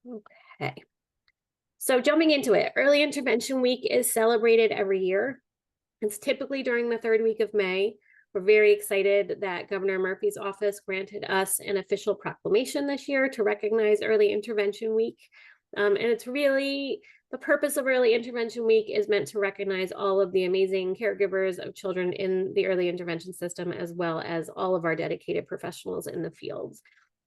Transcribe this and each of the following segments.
Okay. So jumping into it, Early Intervention Week is celebrated every year. It's typically during the third week of May. We're very excited that Governor Murphy's office granted us an official proclamation this year to recognize Early Intervention Week. And it's really the purpose of Early Intervention Week is meant to recognize all of the amazing caregivers of children in the early intervention system, as well as all of our dedicated professionals in the fields.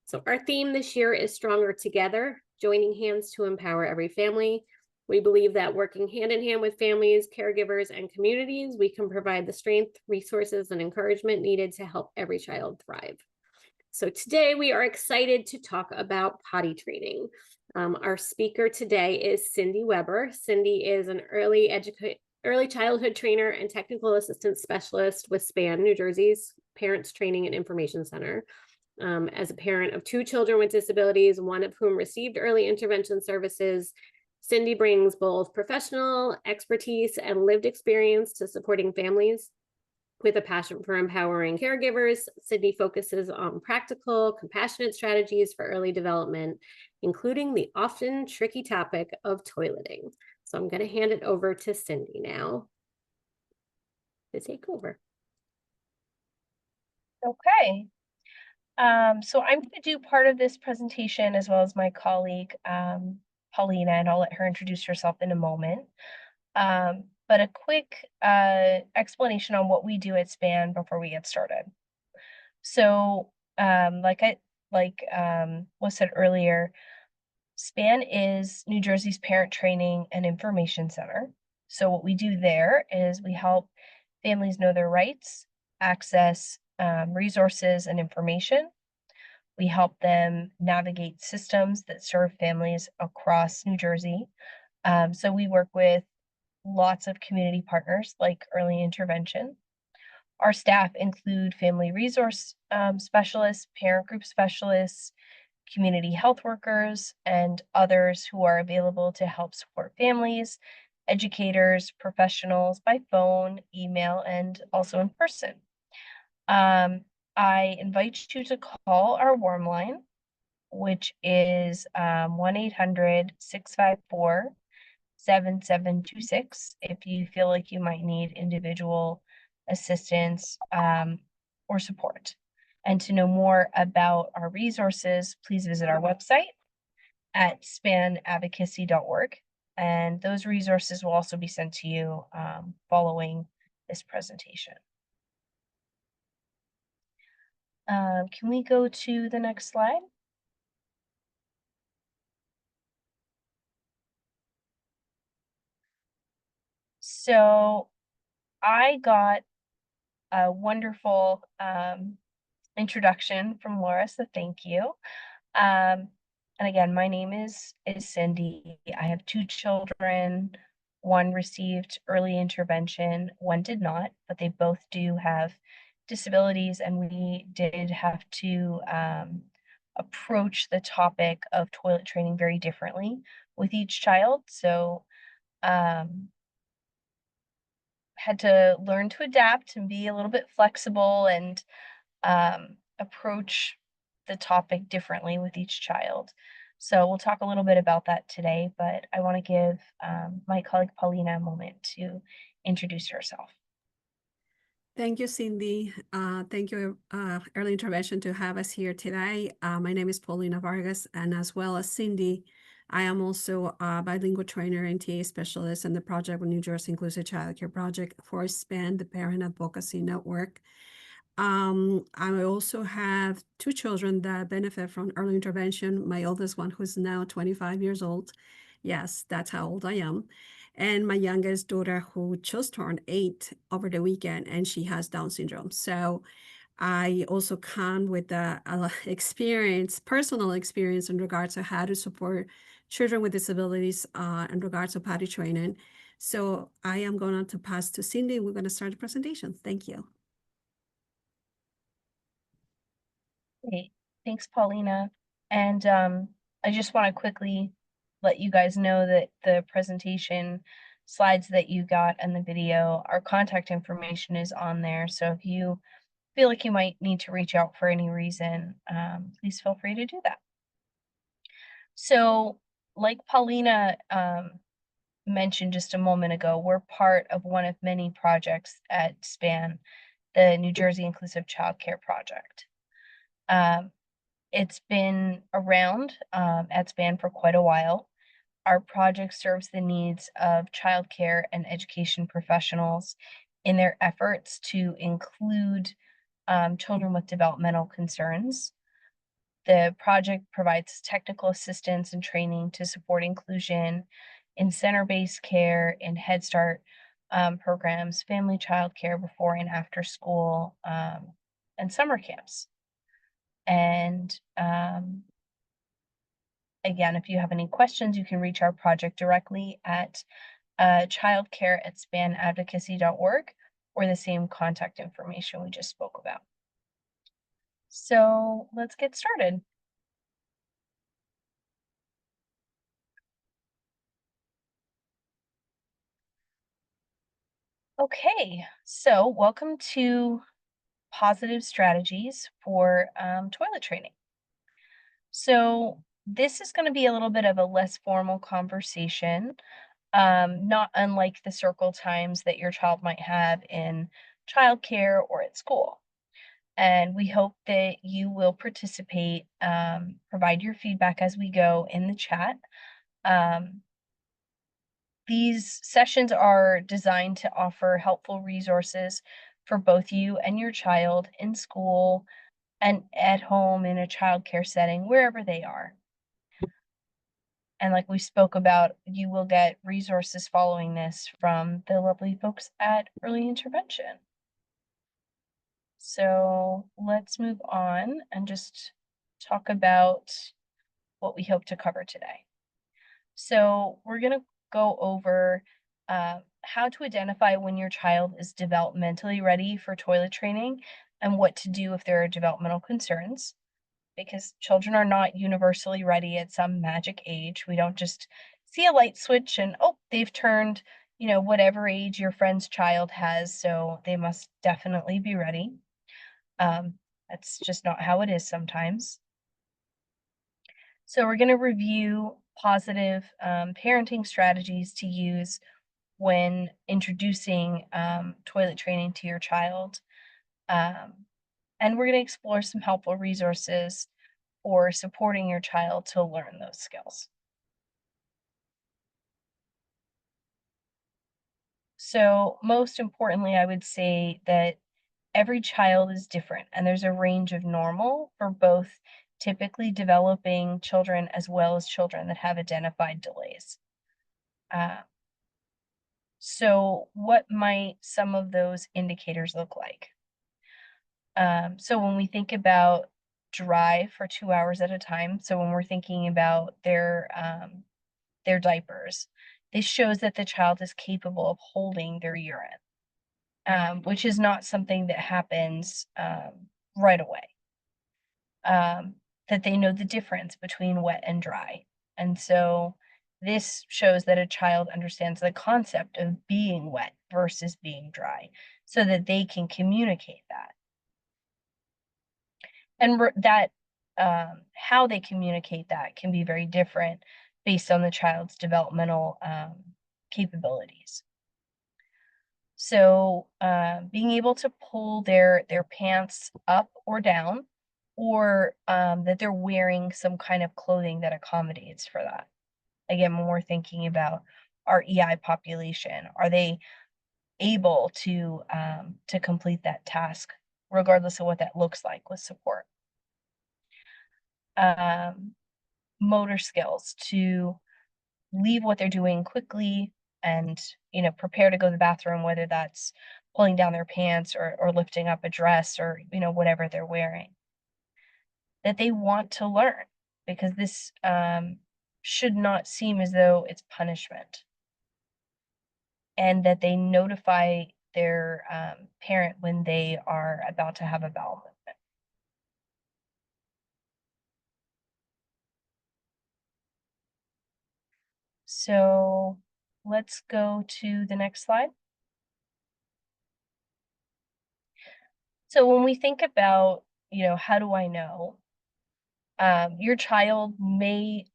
So our theme this year is Stronger Together, joining hands to empower every family. We believe that working hand in hand with families, caregivers, and communities, we can provide the strength, resources, and encouragement needed to help every child thrive. So today we are excited to talk about potty training. Our speaker today is Cindy Weber. Cindy is an early childhood trainer and technical assistance specialist with SPAN, New Jersey's Parents Training and Information Center. As a parent of 2 children with disabilities, one of whom received early intervention services, Cindy brings both professional expertise and lived experience to supporting families. With a passion for empowering caregivers, Cindy focuses on practical, compassionate strategies for early development, including the often tricky topic of toileting. So I'm going to hand it over to Cindy now to take over. Okay. So I'm going to do part of this presentation as well as my colleague, Paulina, and I'll let her introduce herself in a moment. But a quick explanation on what we do at SPAN before we get started. So was said earlier, SPAN is New Jersey's Parent Training and Information Center. So what we do there is we help families know their rights, access resources and information. We help them navigate systems that serve families across New Jersey. So we work with lots of community partners like early intervention. Our staff include family resource specialists, parent group specialists, community health workers, and others who are available to help support families, educators, professionals by phone, email, and also in person. I invite you to call our warm line, which is 1-800-654-7726 if you feel like you might need individual assistance or support. And to know more about our resources, please visit our website at spanadvocacy.org. And those resources will also be sent to you following this presentation. Can we go to the next slide? So I got a wonderful introduction from Laura, so thank you. And again, my name is Cindy. I have 2 children. One received early intervention, one did not, but they both do have disabilities, and we did have to approach the topic of toilet training very differently with each child. So had to learn to adapt and be a little bit flexible and approach the topic differently with each child. So we'll talk a little bit about that today, but I want to give my colleague Paulina a moment to introduce herself. Thank you, Cindy. Thank you, Early Intervention, to have us here today. My name is Paulina Vargas, and as well as Cindy, I am also a bilingual trainer and TA specialist in the project with New Jersey Inclusive Childcare Project for SPAN, the Parent Advocacy Network. I also have 2 children that benefit from early intervention. My oldest one, who's now 25 years old. Yes, that's how old I am. And my youngest daughter, who just turned 8 over the weekend, and she has Down syndrome. So I also come with a personal experience in regards to how to support children with disabilities in regards to potty training. So I am going to pass to Cindy. We're going to start the presentation. Thank you. Great. Thanks, Paulina. And I just want to quickly let you guys know that the presentation slides that you got and the video, our contact information is on there. So if you feel like you might need to reach out for any reason, please feel free to do that. So like Paulina mentioned just a moment ago, we're part of one of many projects at SPAN, the New Jersey Inclusive Childcare Project. It's been around at SPAN for quite a while. Our project serves the needs of childcare and education professionals in their efforts to include children with developmental concerns. The project provides technical assistance and training to support inclusion in center-based care, in Head Start programs, family child care before and after school, and summer camps. And again, if you have any questions, you can reach our project directly at childcare@spanadvocacy.org or the same contact information we just spoke about. So let's get started. Okay, so welcome to Positive Strategies for Toilet Training. So this is going to be a little bit of a less formal conversation, not unlike the circle times that your child might have in childcare or at school. And we hope that you will participate, provide your feedback as we go in the chat. These sessions are designed to offer helpful resources for both you and your child in school and at home in a childcare setting, wherever they are. And like we spoke about, you will get resources following this from the lovely folks at Early Intervention. So let's move on and just talk about what we hope to cover today. So we're going to go over how to identify when your child is developmentally ready for toilet training and what to do if there are developmental concerns, because children are not universally ready at some magic age. We don't just see a light switch and, oh, they've turned, whatever age your friend's child has, so they must definitely be ready. That's just not how it is sometimes. So we're going to review positive parenting strategies to use when introducing toilet training to your child. And we're going to explore some helpful resources for supporting your child to learn those skills. So most importantly, I would say that every child is different and there's a range of normal for both typically developing children as well as children that have identified delays. So what might some of those indicators look like? So when we think about dry for 2 hours at a time, so when we're thinking about their diapers, this shows that the child is capable of holding their urine, which is not something that happens right away. That they know the difference between wet and dry. And so this shows that a child understands the concept of being wet versus being dry so that they can communicate that. And that how they communicate that can be very different based on the child's developmental capabilities. So being able to pull their pants up or down, or that they're wearing some kind of clothing that accommodates for that. Again, when we're thinking about our EI population, are they able to complete that task, regardless of what that looks like with support? Motor skills to leave what they're doing quickly and prepare to go to the bathroom, whether that's pulling down their pants or lifting up a dress or whatever they're wearing. That they want to learn, because this should not seem as though it's punishment. And that they notify their parent when they are about to have a bowel movement. So let's go to the next slide. So when we think about, how do I know? Your child may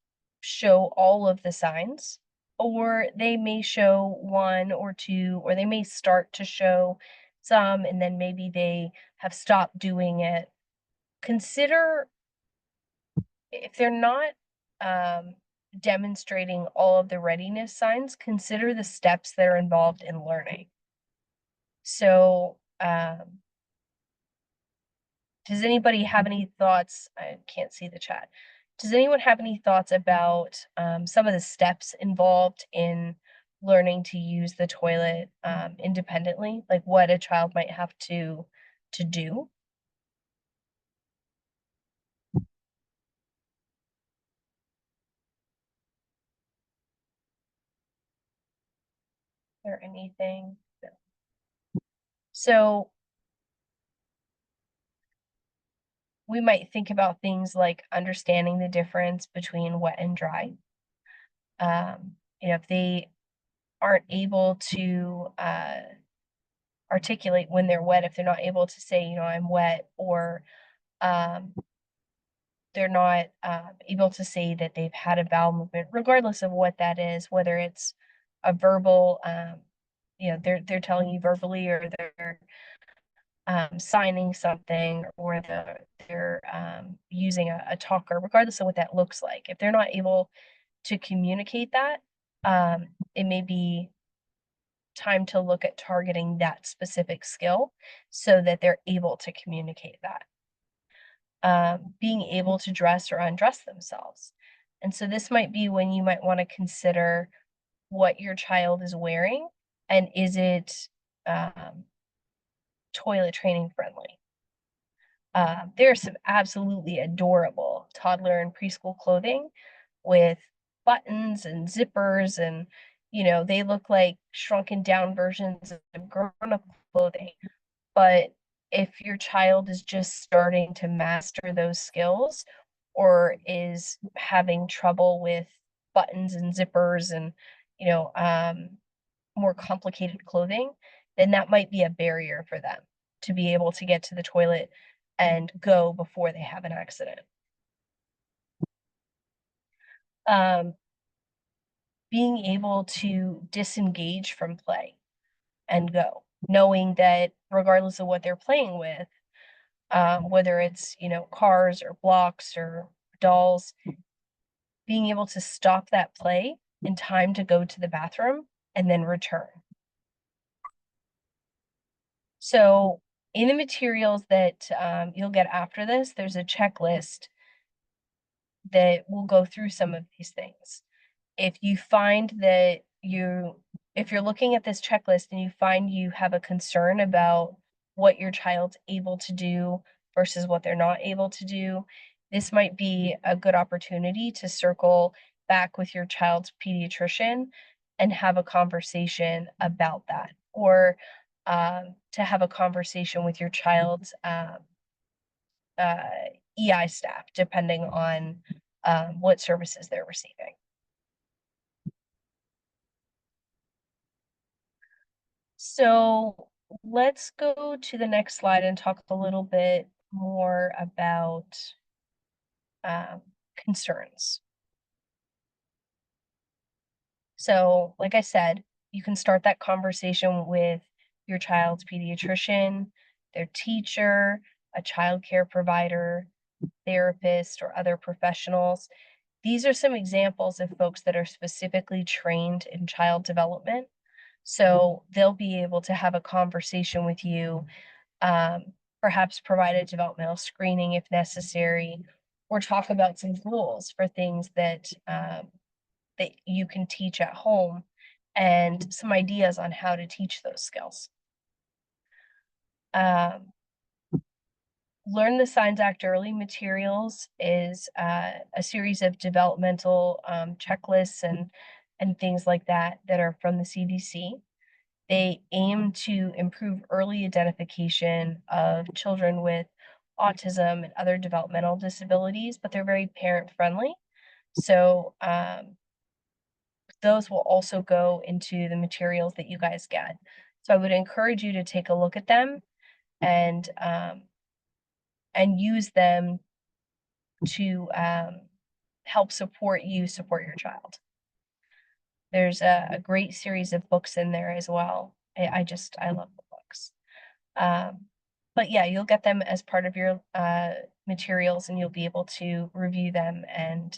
show all of the signs, or they may show one or two, or they may start to show some, and then maybe they have stopped doing it. Consider if they're not demonstrating all of the readiness signs, consider the steps that are involved in learning. So, does anybody have any thoughts? I can't see the chat. Does anyone have any thoughts about some of the steps involved in learning to use the toilet independently, like what a child might have to do? Or anything? No. So we might think about things like understanding the difference between wet and dry. If they aren't able to articulate when they're wet, if they're not able to say, I'm wet, or they're not able to say that they've had a bowel movement, regardless of what that is, whether it's a verbal, they're telling you verbally, or they're signing something, or they're using a talker, regardless of what that looks like. If they're not able to communicate that, it may be time to look at targeting that specific skill so that they're able to communicate that. Being able to dress or undress themselves. And so this might be when you might want to consider what your child is wearing, and is it toilet training friendly. There's some absolutely adorable toddler and preschool clothing with buttons and zippers, and they look like shrunken down versions of grown-up clothing. But if your child is just starting to master those skills, or is having trouble with buttons and zippers and more complicated clothing, then that might be a barrier for them to be able to get to the toilet and go before they have an accident. Being able to disengage from play and go, knowing that regardless of what they're playing with, whether it's, cars or blocks or dolls, being able to stop that play in time to go to the bathroom and then return. So in the materials that you'll get after this, there's a checklist that will go through some of these things. If you find that if you're looking at this checklist and you find you have a concern about what your child's able to do versus what they're not able to do, this might be a good opportunity to circle back with your child's pediatrician and have a conversation about that, or to have a conversation with your child's EI staff, depending on what services they're receiving. So let's go to the next slide and talk a little bit more about concerns. So, like I said, you can start that conversation with your child's pediatrician, their teacher, a child care provider, therapist, or other professionals. These are some examples of folks that are specifically trained in child development. So they'll be able to have a conversation with you, perhaps provide a developmental screening if necessary, or talk about some rules for things that that you can teach at home, and some ideas on how to teach those skills. Learn the Signs Act Early materials is a series of developmental checklists and things like that are from the CDC. They aim to improve early identification of children with autism and other developmental disabilities, but they're very parent friendly. So those will also go into the materials that you guys get. So I would encourage you to take a look at them and use them to help support you support your child. There's a great series of books in there as well. I love the books. But yeah, you'll get them as part of your materials, and you'll be able to review them, and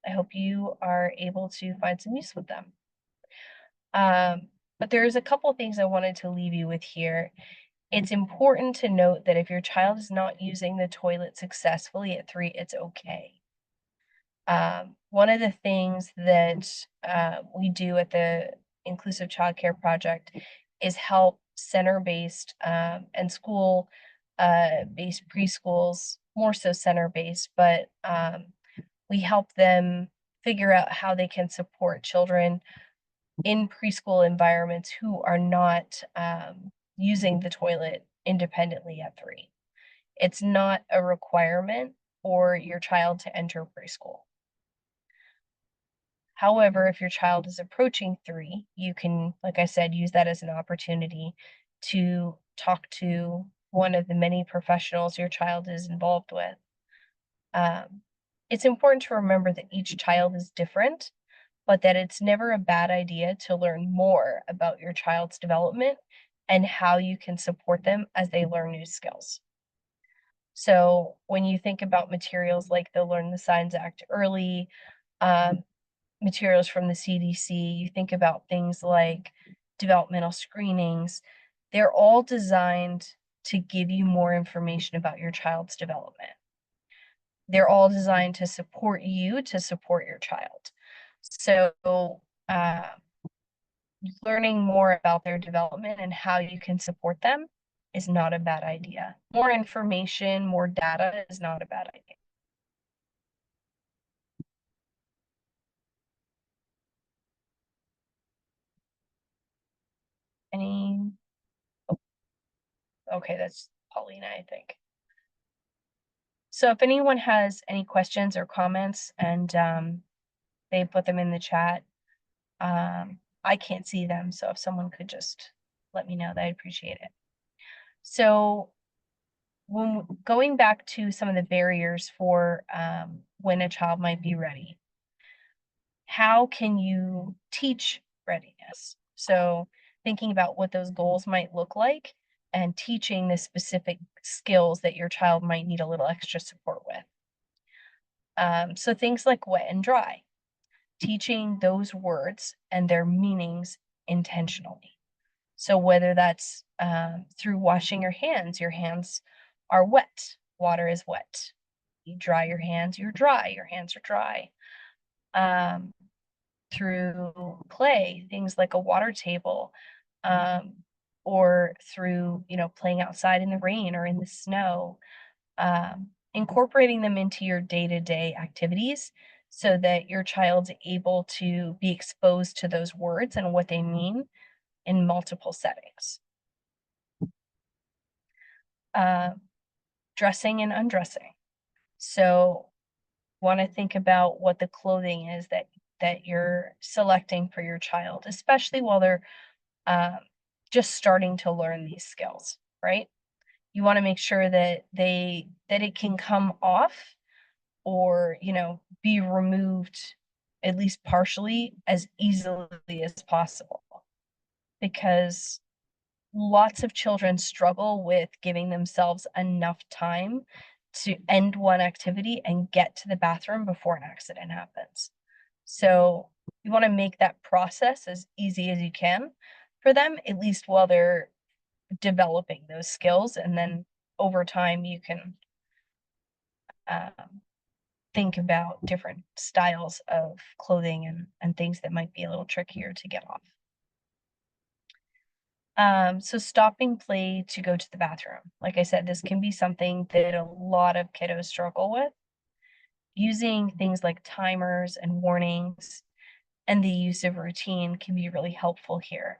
I hope you are able to find some use with them. But there's a couple things I wanted to leave you with here. It's important to note that if your child is not using the toilet successfully at 3, it's okay. One of the things that we do at the Inclusive Childcare Project is help center-based and school-based preschools, more so center-based, but we help them figure out how they can support children in preschool environments who are not using the toilet independently at 3. It's not a requirement for your child to enter preschool. However, if your child is approaching 3, you can, like I said, use that as an opportunity to talk to one of the many professionals your child is involved with. It's important to remember that each child is different, but that it's never a bad idea to learn more about your child's development and how you can support them as they learn new skills. So when you think about materials like the Learn the Signs Act Early, materials from the CDC, you think about things like developmental screenings, they're all designed to give you more information about your child's development. They're all designed to support you to support your child. So learning more about their development and how you can support them is not a bad idea. More information, more data is not a bad idea. Any? Oh, okay, that's Paulina, I think. So if anyone has any questions or comments, and they put them in the chat, I can't see them, so if someone could just let me know, that I'd appreciate it. So when going back to some of the barriers for when a child might be ready, how can you teach readiness? So thinking about what those goals might look like and teaching the specific skills that your child might need a little extra support with. So things like wet and dry, teaching those words and their meanings intentionally. So whether that's through washing your hands are wet, water is wet. You dry your hands, you're dry, your hands are dry. Through play, things like a water table, or through, playing outside in the rain or in the snow, incorporating them into your day-to-day activities so that your child's able to be exposed to those words and what they mean in multiple settings. Dressing and undressing. So want to think about what the clothing is that you're selecting for your child, especially while they're just starting to learn these skills, right? You want to make sure that it can come off or, be removed at least partially as easily as possible, because lots of children struggle with giving themselves enough time to end one activity and get to the bathroom before an accident happens. So you want to make that process as easy as you can for them, at least while they're developing those skills. And then over time, you can think about different styles of clothing and things that might be a little trickier to get off. So stopping play to go to the bathroom. Like I said, this can be something that a lot of kiddos struggle with. Using things like timers and warnings and the use of routine can be really helpful here,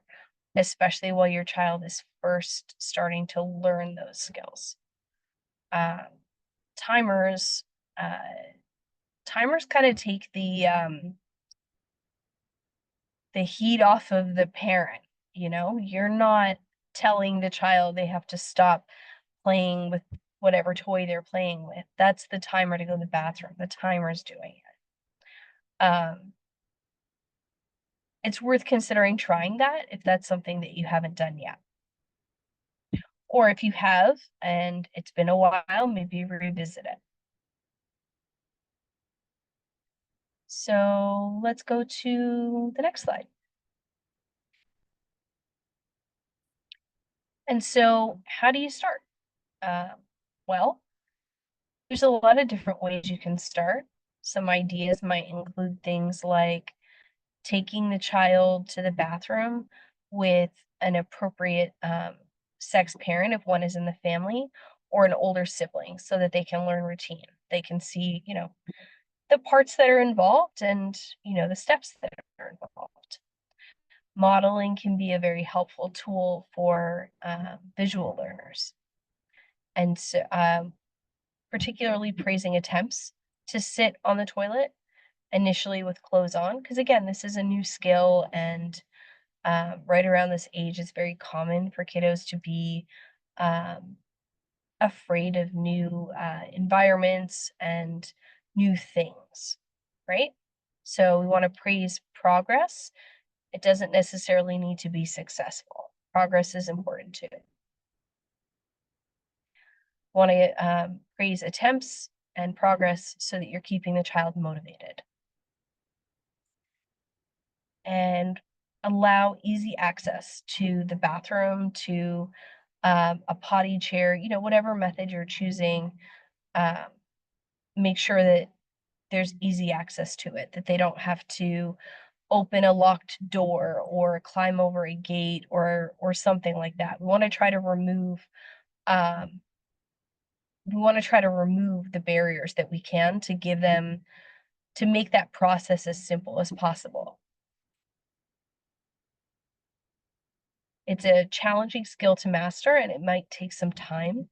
especially while your child is first starting to learn those skills. Timers kind of take the heat off of the parent. You're not telling the child they have to stop playing with whatever toy they're playing with. That's the timer to go to the bathroom. The timer's doing it. It's worth considering trying that if that's something that you haven't done yet. Or if you have and it's been a while, maybe revisit it. So let's go to the next slide. And so how do you start? Well, there's a lot of different ways you can start. Some ideas might include things like taking the child to the bathroom with an appropriate sex parent if one is in the family, or an older sibling, so that they can learn routine. They can see, the parts that are involved and, the steps that are involved. Modeling can be a very helpful tool for visual learners. And so, particularly praising attempts to sit on the toilet initially with clothes on, because again, this is a new skill, and right around this age, it's very common for kiddos to be afraid of new environments and new things, right? So we want to praise progress. It doesn't necessarily need to be successful. Progress is important too. Want to praise attempts and progress so that you're keeping the child motivated. And allow easy access to the bathroom, to a potty chair, whatever method you're choosing. Make sure that there's easy access to it, that they don't have to open a locked door or climb over a gate or something like that. We want to try to remove the barriers that we can to make that process as simple as possible. It's a challenging skill to master, and it might take some time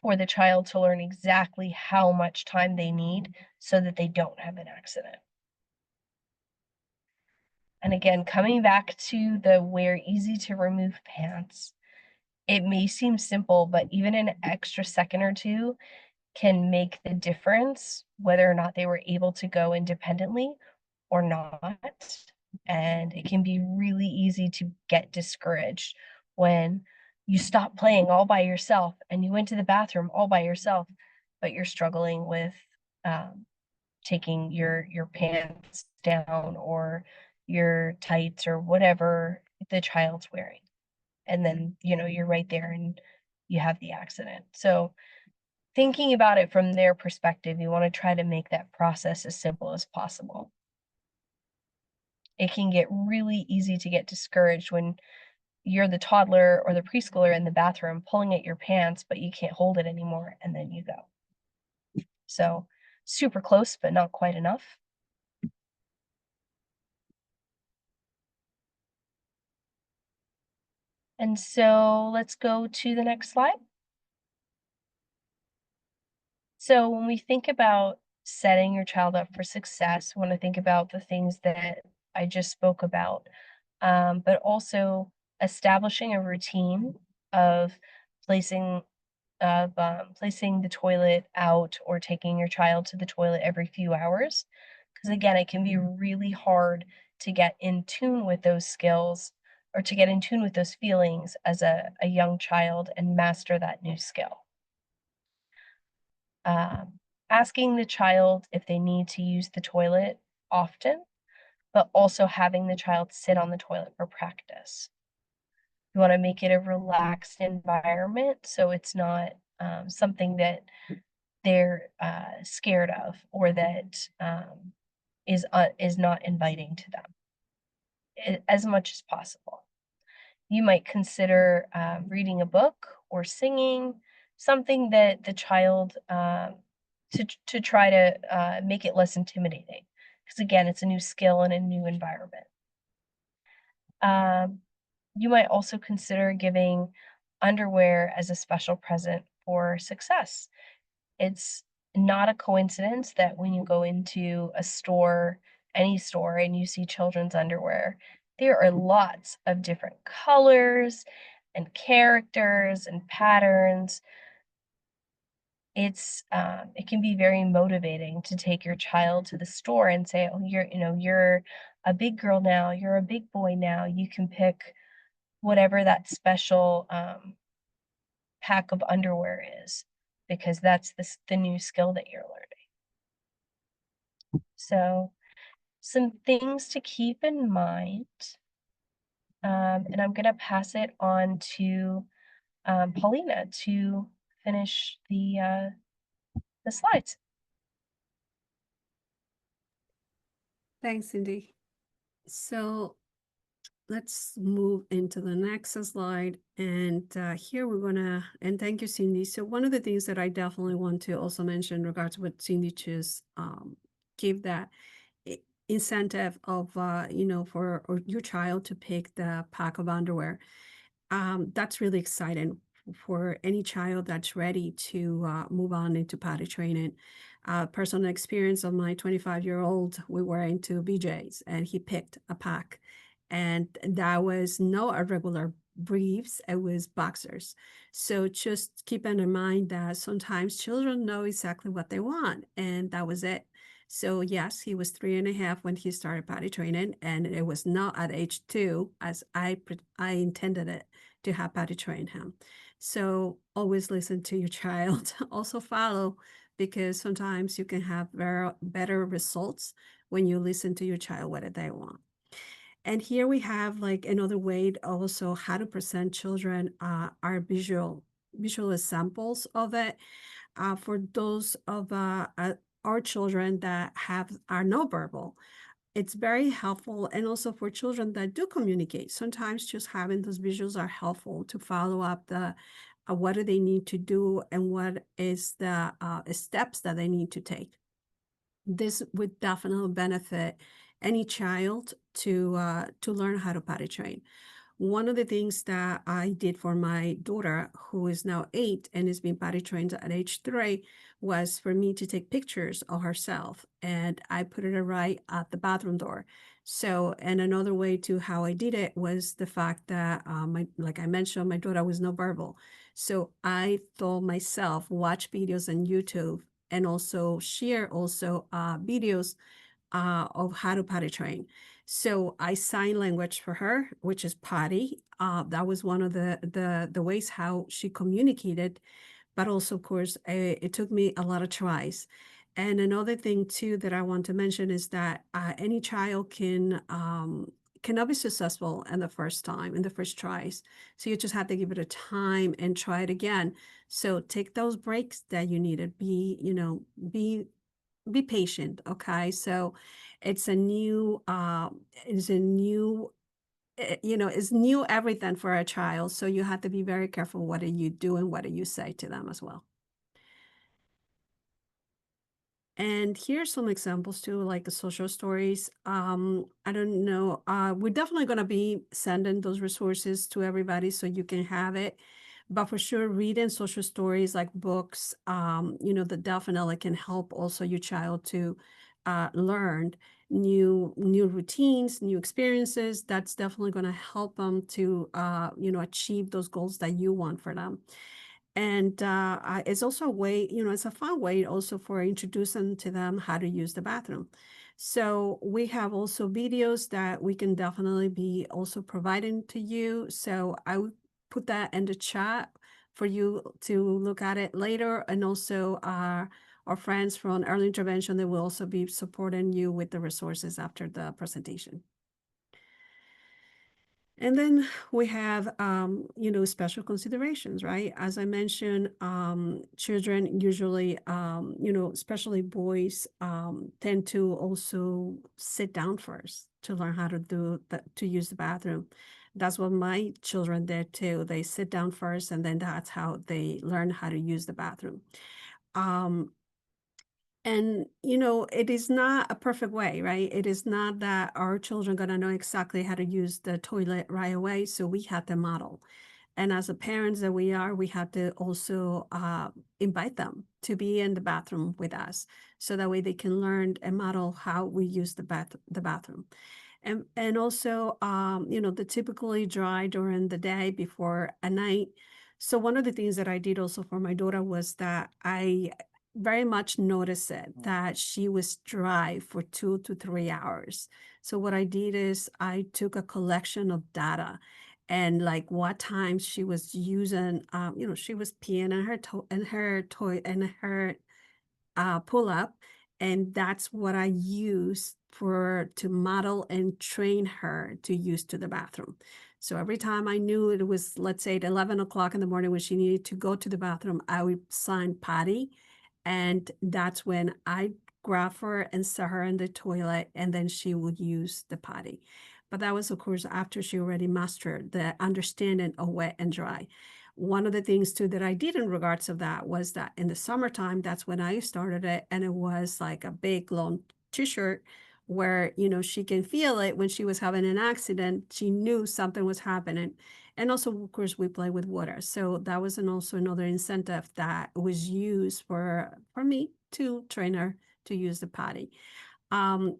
for the child to learn exactly how much time they need so that they don't have an accident. And again, coming back to the wear easy to remove pants, it may seem simple, but even an extra second or two can make the difference whether or not they were able to go independently or not. And it can be really easy to get discouraged when you stop playing all by yourself and you went to the bathroom all by yourself, but you're struggling with taking your pants down or your tights or whatever the child's wearing. And then, you're right there and you have the accident. So thinking about it from their perspective, you want to try to make that process as simple as possible. It can get really easy to get discouraged when you're the toddler or the preschooler in the bathroom pulling at your pants, but you can't hold it anymore, and then you go. So super close, but not quite enough. And so let's go to the next slide. So when we think about setting your child up for success, we want to think about the things that I just spoke about, but also establishing a routine of placing the toilet out or taking your child to the toilet every few hours. Because again, it can be really hard to get in tune with those skills or to get in tune with those feelings as a young child and master that new skill. Asking the child if they need to use the toilet often, but also having the child sit on the toilet for practice. You want to make it a relaxed environment so it's not something that they're scared of or that is not inviting to them as much as possible. You might consider reading a book or singing, something that the child to try to make it less intimidating. Because again, it's a new skill in a new environment. You might also consider giving underwear as a special present for success. It's not a coincidence that when you go into a store, any store, and you see children's underwear, there are lots of different colors and characters and patterns. it can be very motivating to take your child to the store and say, oh, you're a big girl now, you're a big boy now, you can pick whatever that special pack of underwear is, because that's the new skill that you're learning. So some things to keep in mind, and I'm gonna pass it on to Paulina to finish the slides. Thanks, Cindy. So let's move into the next slide. And here we're gonna, and thank you, Cindy. So one of the things that I definitely want to also mention in regards to what Cindy just give that incentive of, for your child to pick the pack of underwear. That's really exciting for any child that's ready to move on into potty training. Personal experience of my 25-year-old, we were into BJ's and he picked a pack, and that was no irregular briefs, it was boxers. So just keeping in mind that sometimes children know exactly what they want, and that was it. So yes, he was 3.5 when he started potty training, and it was not at age 2 as I intended it to have potty train him. So always listen to your child. Also follow, because sometimes you can have better results when you listen to your child what they want. And here we have like another way also how to present children our visual examples of it. For those of our children that are no verbal, it's very helpful. And also for children that do communicate, sometimes just having those visuals are helpful to follow up the what do they need to do and what is the steps that they need to take. This would definitely benefit any child to learn how to potty train. One of the things that I did for my daughter, who is now 8 and is being potty trained at age 3, was for me to take pictures of herself, and I put it right at the bathroom door. So, and another way to how I did it was the fact that, like I mentioned, my daughter was no verbal. So I told myself, watch videos on YouTube and also share videos of how to potty train. So I sign language for her, which is potty. That was one of the ways how she communicated. But also, of course, it took me a lot of tries. And another thing too that I want to mention is that any child cannot be successful in the first time, in the first tries. So you just have to give it a time and try it again. So take those breaks that you needed. Be patient, okay? So it's a new it's new everything for a child, so you have to be very careful what do you do and what do you say to them as well. And here's some examples too, like the social stories. I don't know, we're definitely going to be sending those resources to everybody so you can have it. But for sure, reading social stories like books, that definitely can help also your child to learn new routines, new experiences. That's definitely going to help them to achieve those goals that you want for them. And it's also a way, it's a fun way also for introducing to them how to use the bathroom. So we have also videos that we can definitely be also providing to you. So I would put that in the chat for you to look at it later. And also our friends from early intervention, they will also be supporting you with the resources after the presentation. And then we have, special considerations, right? As I mentioned, children usually, especially boys, tend to also sit down first to learn how to to use the bathroom. That's what my children did too. They sit down first, and then that's how they learn how to use the bathroom. And, it is not a perfect way, right? It is not that our children going to know exactly how to use the toilet right away. So we have to model. And as a parents that we are, we have to also invite them to be in the bathroom with us. So that way they can learn and model how we use the bathroom. And also, the typically dry during the day before a night. So one of the things that I did also for my daughter was that I very much noticed it, that she was dry for 2 to 3 hours. So what I did is I took a collection of data and like what times she was using, she was peeing in her toy and her pull up, and that's what I use for to model and train her to use to the bathroom. So every time I knew it was, let's say, at 11 o'clock in the morning when she needed to go to the bathroom, I would sign potty, and that's when I grab her and set her in the toilet, and then she would use the potty. But that was, of course, after she already mastered the understanding of wet and dry. One of the things too that I did in regards of that was that in the summertime, that's when I started it, and it was like a big long t-shirt where she can feel it when she was having an accident. She knew something was happening. And also, of course, we play with water, so that was also another incentive that was used for me to train her to use the potty.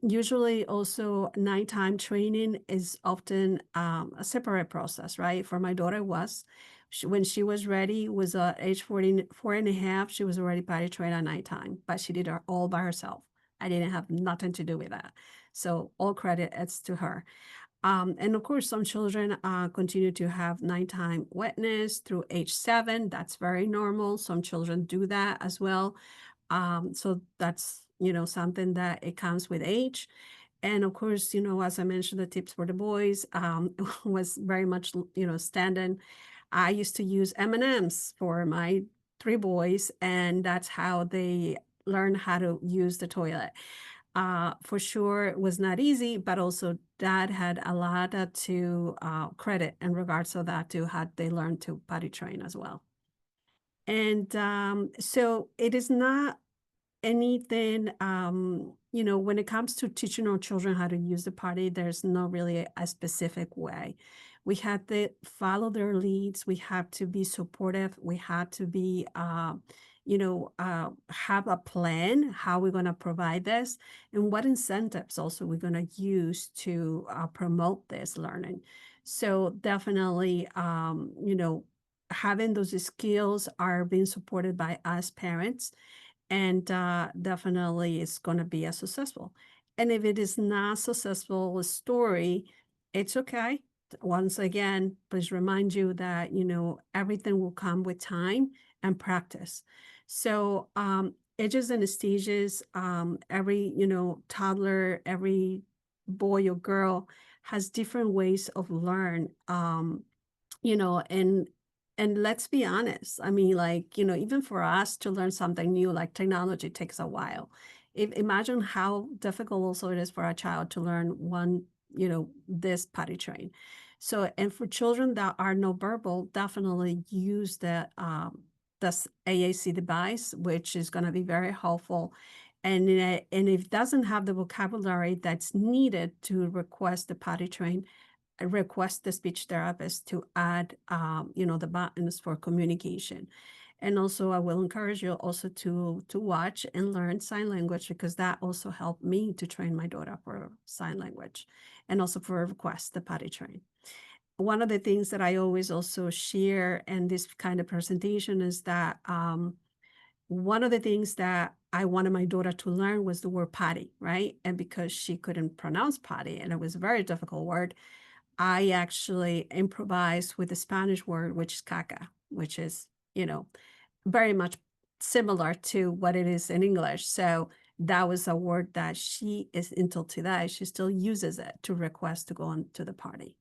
Usually also nighttime training is often a separate process, right? For my daughter when she was ready, was age 44 and a half, she was already potty trained at nighttime, but she did it all by herself. I didn't have nothing to do with that. So all credit is to her. And of course, some children continue to have nighttime wetness through age 7. That's very normal. Some children do that as well. So that's, something that it comes with age. And of course, as I mentioned, the tips for the boys was very much, standing. I used to use M&Ms for my 3 boys, and that's how they learn how to use the toilet. For sure, it was not easy, but also dad had a lot to credit in regards to that, to how they learned to potty train as well. And so it is not anything, when it comes to teaching our children how to use the potty, there's not really a specific way. We have to follow their leads. We have to be supportive. We have to be, have a plan, how we're going to provide this, and what incentives also we're going to use to promote this learning. So definitely, having those skills are being supported by us parents, and definitely it's going to be a successful. And if it is not successful story, it's okay. Once again, please remind you that everything will come with time and practice. So ages and stages, every toddler, every boy or girl has different ways of learn. And let's be honest. I mean, like, even for us to learn something new, like technology takes a while. Imagine how difficult also it is for a child to learn this potty train. So, and for children that are no verbal, definitely use this AAC device, which is going to be very helpful. And if it doesn't have the vocabulary that's needed to request the potty train, I request the speech therapist to add, the buttons for communication. And also, I will encourage you also to watch and learn sign language, because that also helped me to train my daughter for sign language, and also for request the potty train. One of the things that I always also share in this kind of presentation is that one of the things that I wanted my daughter to learn was the word potty, right? And because she couldn't pronounce potty, and it was a very difficult word, I actually improvised with the Spanish word, which is caca, which is, very much similar to what it is in English. So that was a word that she is, until today, she still uses it to request to go on to the party.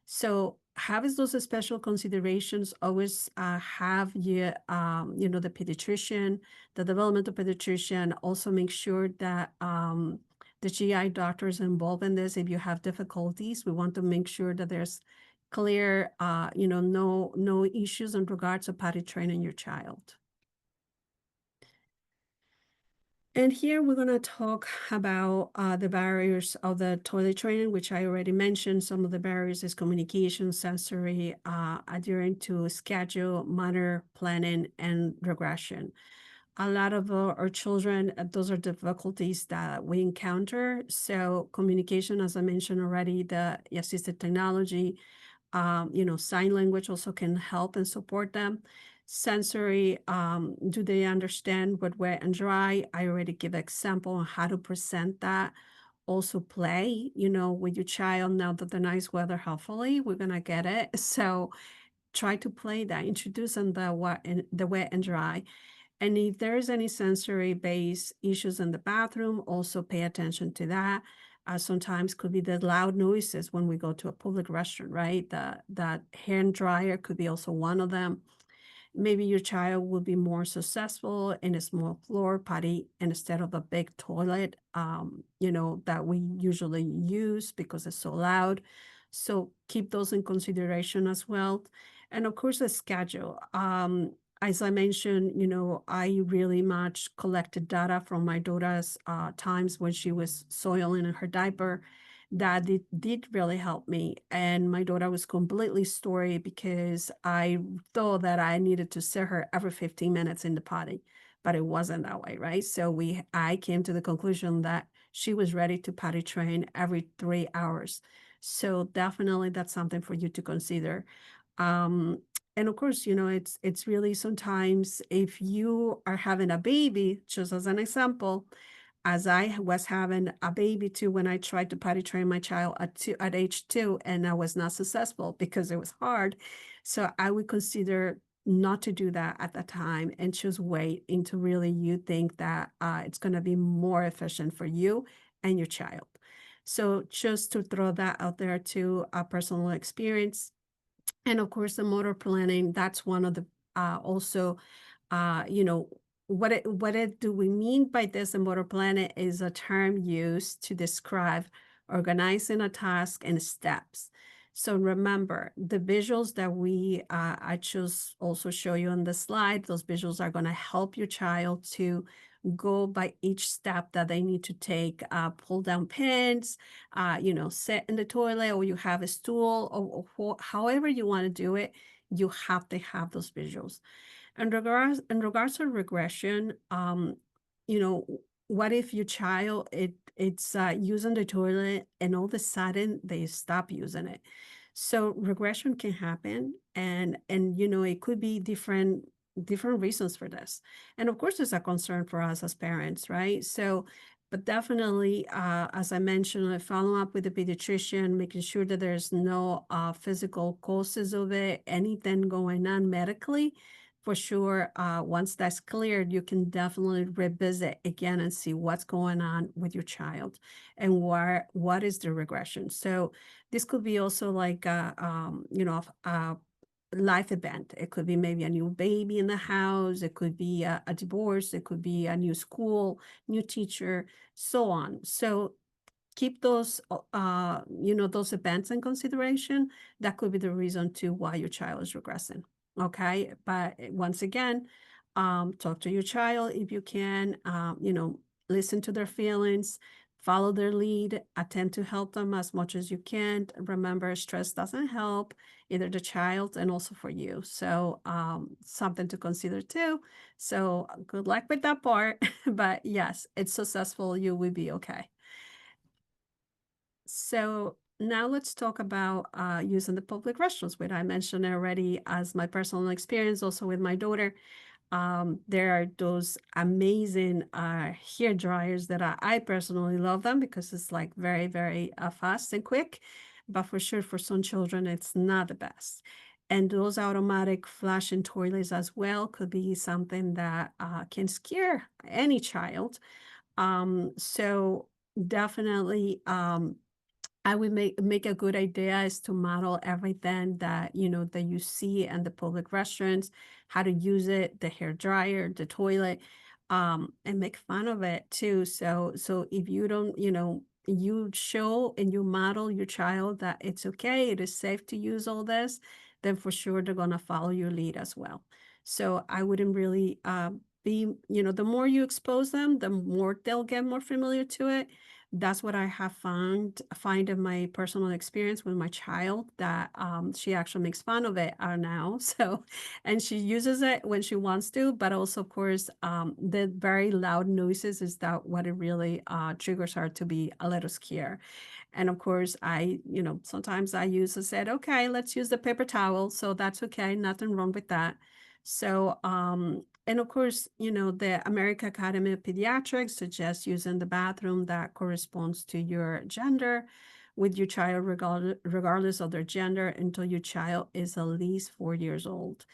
So having those special considerations, always have the pediatrician, the developmental pediatrician, also make sure that the GI doctors involved in this. If you have difficulties, we want to make sure that there's clear, no issues in regards to potty training your child. And here we're going to talk about the barriers of the toilet training, which I already mentioned. Some of the barriers is communication, sensory, adhering to schedule, manner, planning, and regression. A lot of our children, those are difficulties that we encounter. So communication, as I mentioned already, the assisted technology, Sign language also can help and support them. Sensory, do they understand what wet and dry? I already give an example on how to present that. Also play, with your child. Now that the nice weather, hopefully we're gonna get it. So try to play that, introduce them the wet and dry. And if there's any sensory-based issues in the bathroom, also pay attention to that. Sometimes could be the loud noises when we go to a public restroom, right? That hand dryer could be also one of them. Maybe your child will be more successful in a small floor potty instead of a big toilet, that we usually use because it's so loud. So keep those in consideration as well. And of course, the schedule. As I mentioned, I really much collected data from my daughter's times when she was soiling in her diaper. That did really help me. And my daughter was completely story because I thought that I needed to set her every 15 minutes in the potty, but it wasn't that way, right? So I came to the conclusion that she was ready to potty train every 3 hours. So definitely that's something for you to consider. And of course, it's really sometimes if you are having a baby, just as an example, as I was having a baby too, when I tried to potty train my child at age 2, and I was not successful because it was hard. So I would consider not to do that at that time and just wait until really you think that it's going to be more efficient for you and your child. So just to throw that out there to a personal experience. And of course, the motor planning, that's one of the also, what do we mean by this? A motor planning is a term used to describe organizing a task in steps. So remember, the visuals that I just also show you on the slide, those visuals are going to help your child to go by each step that they need to take. Pull down pins, sit in the toilet, or you have a stool, or however you want to do it, you have to have those visuals. In regards to regression, what if your child it's using the toilet and all of a sudden they stop using it? So regression can happen, and it could be different reasons for this. And of course, it's a concern for us as parents, right? So, but definitely, as I mentioned, follow up with the pediatrician, making sure that there's no physical causes of it, anything going on medically. For sure, once that's cleared, you can definitely revisit again and see what's going on with your child and what is the regression. So this could be also like a life event. It could be maybe a new baby in the house. It could be a divorce. It could be a new school, new teacher, so on. So keep those those events in consideration. That could be the reason to why your child is regressing. Okay, but once again, talk to your child if you can. Listen to their feelings, follow their lead, attempt to help them as much as you can. Remember, stress doesn't help either the child and also for you. So something to consider too. So good luck with that part. But yes, it's successful. You will be okay. So now let's talk about using the public restrooms, which I mentioned already as my personal experience, also with my daughter. There are those amazing hair dryers that I personally love them because it's like very, very fast and quick. But for sure, for some children, it's not the best. And those automatic flushing toilets as well could be something that can scare any child. So definitely, I would make a good idea is to model everything that that you see in the public restaurants, how to use it, the hair dryer, the toilet, and make fun of it too. So if you don't, you show and you model your child that it's okay, it is safe to use all this, then for sure they're gonna follow your lead as well. So I wouldn't really the more you expose them, the more they'll get more familiar to it. That's what I have find in my personal experience with my child, that she actually makes fun of it now. So, and she uses it when she wants to, but also, of course, the very loud noises is that what it really triggers her to be a little scared. And of course, sometimes I said, okay, let's use the paper towel. So that's okay. Nothing wrong with that. So, and of course, the American Academy of Pediatrics suggests using the bathroom that corresponds to your gender with your child, regardless of their gender, until your child is at least 4 years old.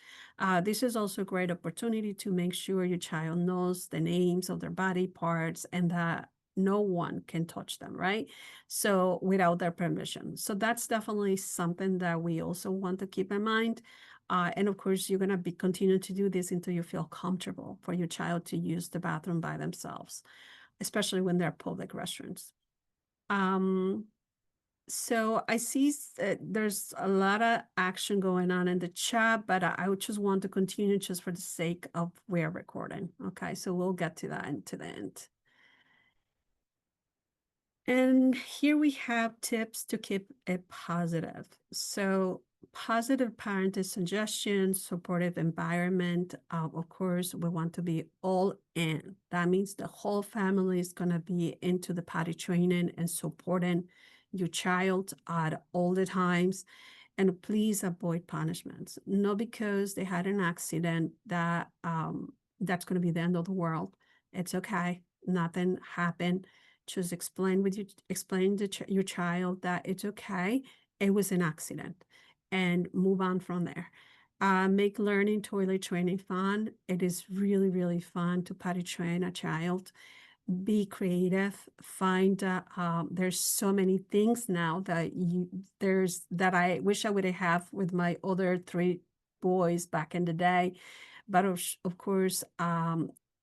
This is also a great opportunity to make sure your child knows the names of their body parts and that no one can touch them, right? So without their permission. So that's definitely something that we also want to keep in mind. And of course, you're going to continue to do this until you feel comfortable for your child to use the bathroom by themselves, especially when they're public restrooms. So I see there's a lot of action going on in the chat, but I would just want to continue just for the sake of we're recording. Okay, so we'll get to that into the end. And here we have tips to keep it positive. So positive parenting suggestions, supportive environment. Of course, we want to be all in. That means the whole family is going to be into the potty training and supporting your child at all the times. And please avoid punishments. Not because they had an accident that that's going to be the end of the world. It's okay. Nothing happened. Just explain to your child that it's okay. It was an accident, and move on from there. Make learning toilet training fun. It is really, really fun to potty train a child. Be creative. Find there's so many things now that I wish I would have with my other 3 boys back in the day. But of course,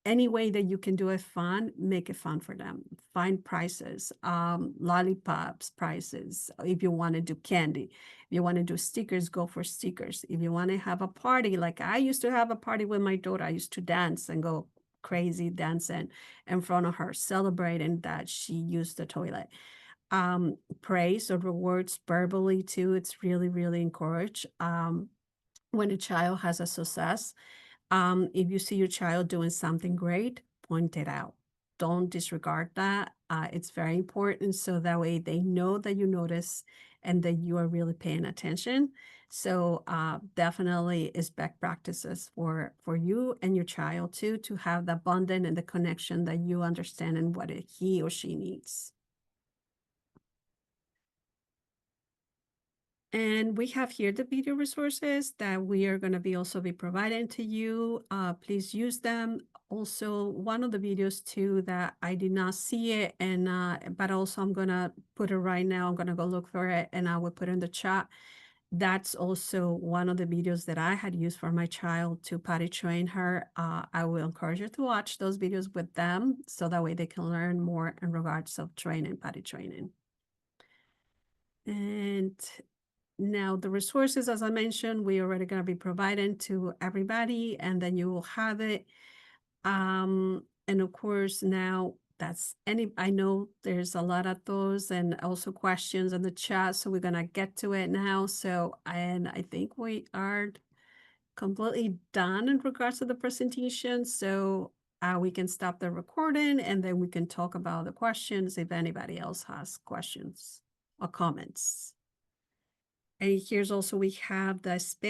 any way that you can do it fun, make it fun for them. Find prizes, lollipops prizes. If you want to do candy, if you want to do stickers, go for stickers. If you want to have a party, like I used to have a party with my daughter, I used to dance and go crazy dancing in front of her, celebrating that she used the toilet. Praise or rewards verbally too. It's really, really encouraged. When a child has a success, if you see your child doing something great, point it out. Don't disregard that. It's very important. So that way they know that you notice and that you are really paying attention. So definitely is best practices for you and your child too, to have the bonding and the connection that you understand and what he or she needs. And we have here the video resources that we are going to be providing to you. Please use them. Also, one of the videos too that I did not see it, and but also I'm gonna put it right now. I'm gonna go look for it, and I will put it in the chat. That's also one of the videos that I had used for my child to potty train her. I will encourage you to watch those videos with them, so that way they can learn more in regards of potty training. And now the resources, as I mentioned, we already going to be providing to everybody, and then you will have it. And of course, now I know there's a lot of those and also questions in the chat, so we're going to get to it now. So, and I think we are completely done in regards to the presentation. So we can stop the recording, and then we can talk about the questions if anybody else has questions or comments. And here's also, we have the span